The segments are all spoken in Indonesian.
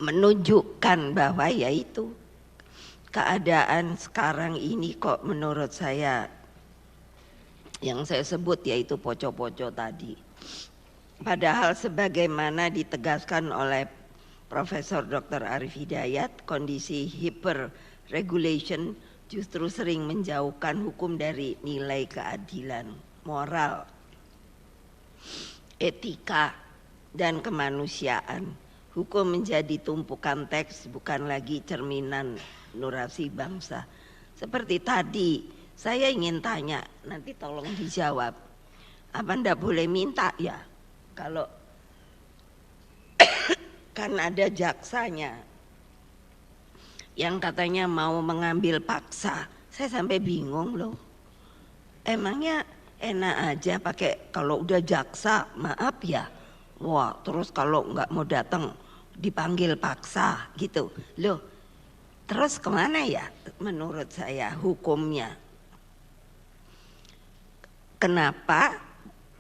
menunjukkan bahwa yaitu keadaan sekarang ini kok menurut saya yang saya sebut yaitu poco-poco tadi. Padahal sebagaimana ditegaskan oleh Profesor Dr. Arif Hidayat, kondisi hyper-regulation justru sering menjauhkan hukum dari nilai keadilan, moral, etika, dan kemanusiaan. Hukum menjadi tumpukan teks, bukan lagi cerminan nurasi bangsa. Seperti tadi, saya ingin tanya, nanti tolong dijawab. Apa ndak boleh minta ya? Kalau kan ada jaksanya yang katanya mau mengambil paksa. Saya sampai bingung loh. Emangnya enak aja pakai kalau udah jaksa, maaf ya. Wah, terus kalau nggak mau datang dipanggil paksa gitu. Loh, terus kemana ya menurut saya hukumnya? Kenapa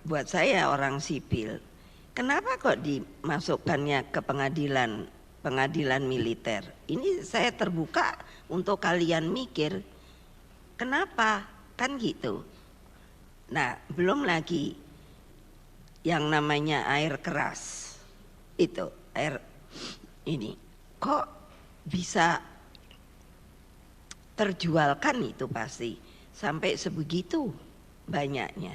buat saya orang sipil, kenapa kok dimasukkannya ke pengadilan militer? Ini saya terbuka untuk kalian mikir, kenapa? Kan gitu. Nah, belum lagi yang namanya air keras. Itu, air ini. Kok bisa terjualkan itu pasti sampai sebegitu banyaknya.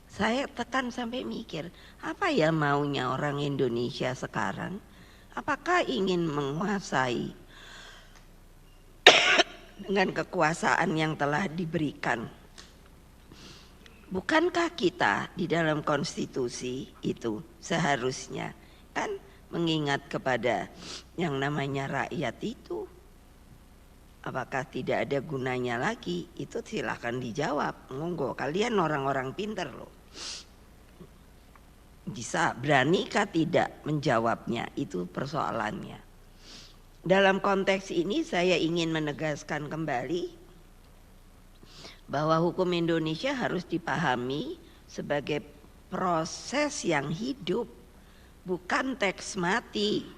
Saya tekan sampai mikir, apa ya maunya orang Indonesia sekarang? Apakah ingin menguasai dengan kekuasaan yang telah diberikan? Bukankah kita di dalam konstitusi itu seharusnya kan mengingat kepada yang namanya rakyat itu? Apakah tidak ada gunanya lagi? Itu silahkan dijawab. Monggo, kalian orang-orang pintar loh. Bisa, beranikah tidak menjawabnya? Itu persoalannya. Dalam konteks ini saya ingin menegaskan kembali bahwa hukum Indonesia harus dipahami sebagai proses yang hidup, bukan teks mati.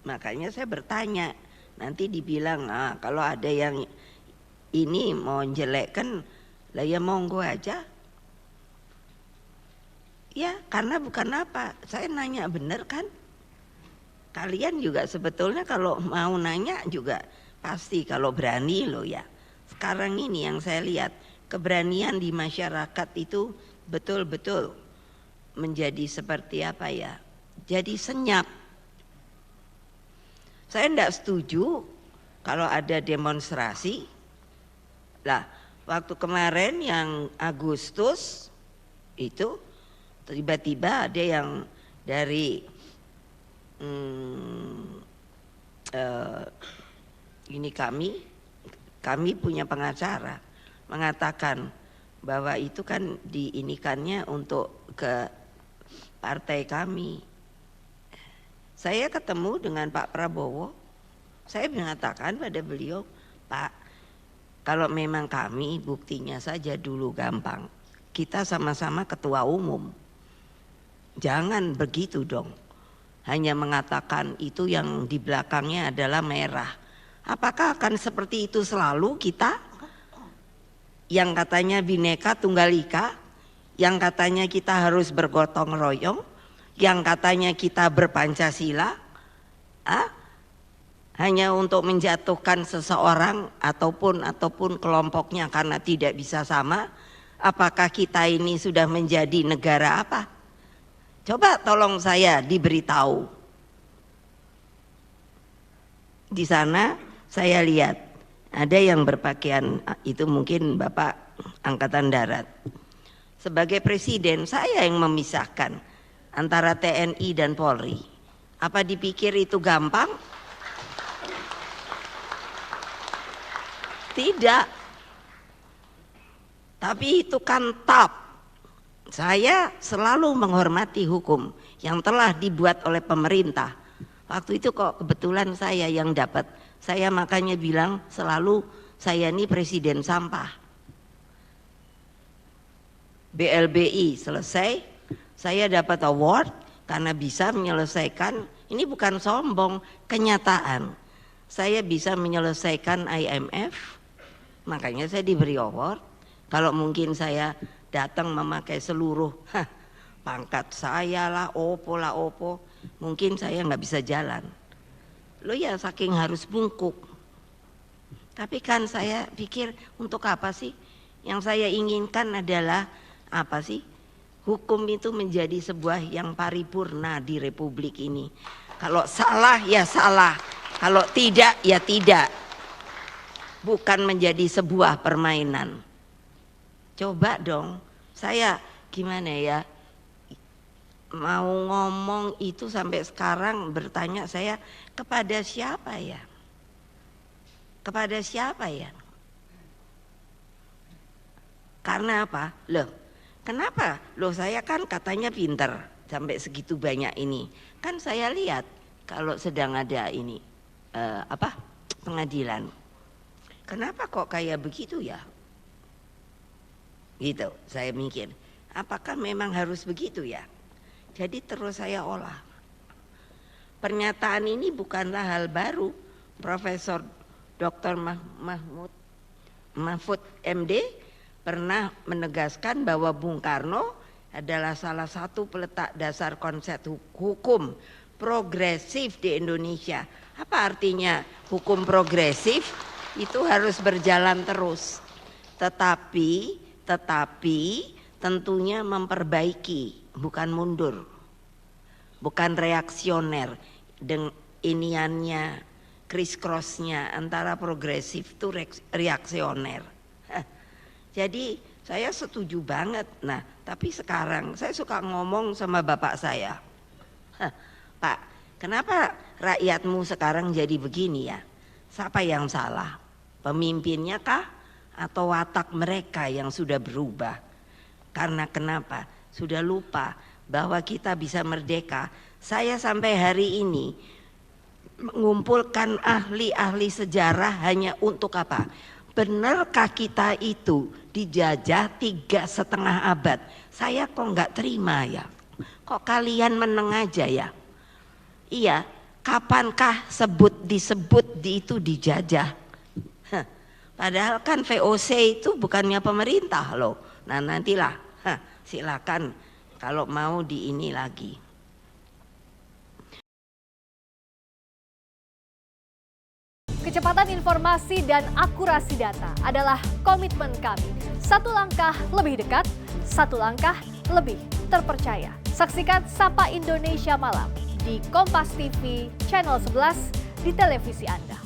Makanya saya bertanya, nanti dibilang kalau ada yang ini mau jelekkan, lah ya monggo aja. Ya karena bukan apa, saya nanya bener kan? Kalian juga sebetulnya kalau mau nanya juga pasti kalau berani loh ya. Sekarang ini yang saya lihat keberanian di masyarakat itu betul-betul menjadi seperti apa ya? Jadi senyap. Saya tidak setuju kalau ada demonstrasi. Lah, waktu kemarin yang Agustus itu tiba-tiba ada yang dari ini kami punya pengacara mengatakan bahwa itu kan diinikannya untuk ke partai kami. Saya ketemu dengan Pak Prabowo, saya mengatakan pada beliau, Pak, kalau memang kami buktinya saja dulu gampang, kita sama-sama ketua umum, jangan begitu dong, hanya mengatakan itu yang di belakangnya adalah merah. Apakah akan seperti itu selalu kita? Yang katanya Bhinneka Tunggal Ika, yang katanya kita harus bergotong royong, yang katanya kita berpancasila, hanya untuk menjatuhkan seseorang ataupun kelompoknya karena tidak bisa sama. Apakah kita ini sudah menjadi negara apa? Coba tolong saya diberitahu. Di sana saya lihat ada yang berpakaian, itu mungkin Bapak Angkatan Darat. Sebagai presiden saya yang memisahkan antara TNI dan Polri. Apa dipikir itu gampang? Tidak. Tapi itu kan TAP. Saya selalu menghormati hukum yang telah dibuat oleh pemerintah. Waktu itu kok kebetulan saya yang dapat. Saya makanya bilang selalu saya ini presiden sampah. BLBI selesai, saya dapat award karena bisa menyelesaikan Ini bukan sombong, kenyataan. Saya bisa menyelesaikan IMF, makanya saya diberi award. Kalau mungkin saya datang memakai seluruh pangkat saya lah, opo, mungkin saya nggak bisa jalan. Lo ya saking harus bungkuk. Tapi kan saya pikir untuk apa sih? Yang saya inginkan adalah apa sih? Hukum itu menjadi sebuah yang paripurna di Republik ini. Kalau salah ya salah, kalau tidak ya tidak. Bukan menjadi sebuah permainan. Coba dong, saya gimana ya? Mau ngomong itu sampai sekarang bertanya saya kepada siapa ya? Kepada siapa ya? Karena apa? Loh, kenapa? Loh saya kan katanya pinter sampai segitu banyak ini. Kan saya lihat kalau sedang ada ini pengadilan. Kenapa kok kayak begitu ya? Gitu, saya mikir. Apakah memang harus begitu ya? Jadi terus saya olah. Pernyataan ini bukanlah hal baru. Profesor Dr. Mahfud MD pernah menegaskan bahwa Bung Karno adalah salah satu peletak dasar konsep hukum progresif di Indonesia. Apa artinya hukum progresif? Itu harus berjalan terus. Tetapi tentunya memperbaiki, bukan mundur. Bukan reaksioner dengan iniannya, criss-crossnya antara progresif itu reaksioner. Jadi saya setuju banget. Nah, tapi sekarang saya suka ngomong sama bapak saya. Pak, kenapa rakyatmu sekarang jadi begini ya? Siapa yang salah? Pemimpinnya kah? Atau watak mereka yang sudah berubah? Karena kenapa? Sudah lupa bahwa kita bisa merdeka. Saya sampai hari ini mengumpulkan ahli-ahli sejarah hanya untuk apa? Benarkah kita itu dijajah 3,5 abad? Saya kok nggak terima ya? Kok kalian meneng aja ya? Iya, kapankah disebut itu dijajah? Padahal kan VOC itu bukannya pemerintah loh. Nah nantilah, silakan kalau mau di ini lagi. Kecepatan informasi dan akurasi data adalah komitmen kami. Satu langkah lebih dekat, satu langkah lebih terpercaya. Saksikan Sapa Indonesia Malam di Kompas TV Channel 11 di televisi Anda.